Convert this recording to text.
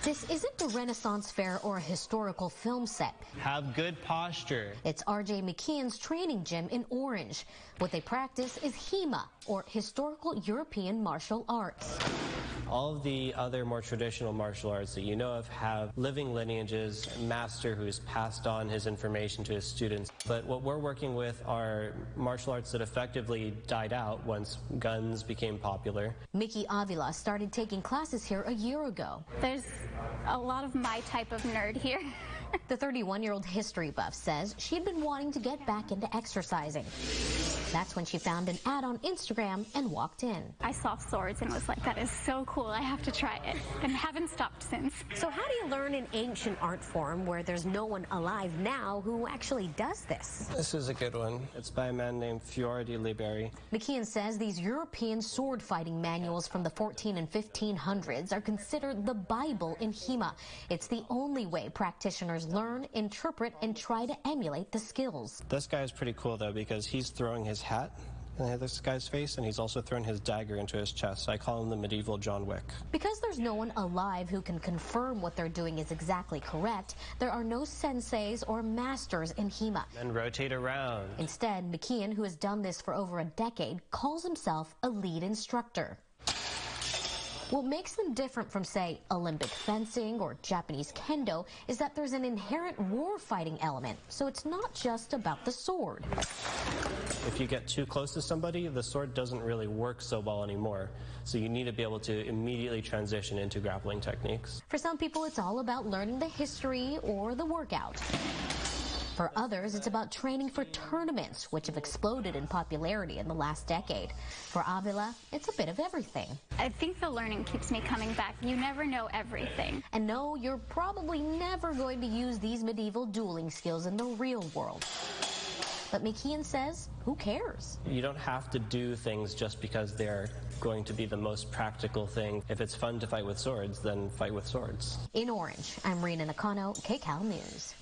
This isn't a Renaissance fair or a historical film set. Have good posture. It's R.J. McKeon's training gym in Orange. What they practice is HEMA, or Historical European Martial Arts. All of the other more traditional martial arts that you know of have living lineages, a master who has passed on his information to his students. But what we're working with are martial arts that effectively died out once guns became popular. Mickey Avila started taking classes here a year ago. There's a lot of my type of nerd here. The 31-year-old history buff says she'd been wanting to get back into exercising. That's when she found an ad on Instagram and walked in. I saw swords and was like, that is so cool, I have to try it, and haven't stopped since. So how do you learn an ancient art form where there's no one alive now who actually does this? This is a good one. It's by a man named Fiore di Liberi. McKeon says these European sword fighting manuals from the 14 and 1500s are considered the Bible in HEMA. It's the only way practitioners learn, interpret, and try to emulate the skills. This guy is pretty cool though, because he's throwing his hat in this guy's face, and he's also thrown his dagger into his chest. I call him the medieval John Wick. Because there's no one alive who can confirm what they're doing is exactly correct, there are no senseis or masters in HEMA. And rotate around. Instead, McKeon, who has done this for over a decade, calls himself a lead instructor. What makes them different from, say, Olympic fencing or Japanese kendo is that there's an inherent war-fighting element, so it's not just about the sword. If you get too close to somebody, the sword doesn't really work so well anymore, so you need to be able to immediately transition into grappling techniques. For some people, it's all about learning the history or the workout. For others, it's about training for tournaments, which have exploded in popularity in the last decade. For Avila, it's a bit of everything. I think the learning keeps me coming back. You never know everything. And no, you're probably never going to use these medieval dueling skills in the real world. But McKeon says, who cares? You don't have to do things just because they're going to be the most practical thing. If it's fun to fight with swords, then fight with swords. In Orange, I'm Rena Nakano, KCAL News.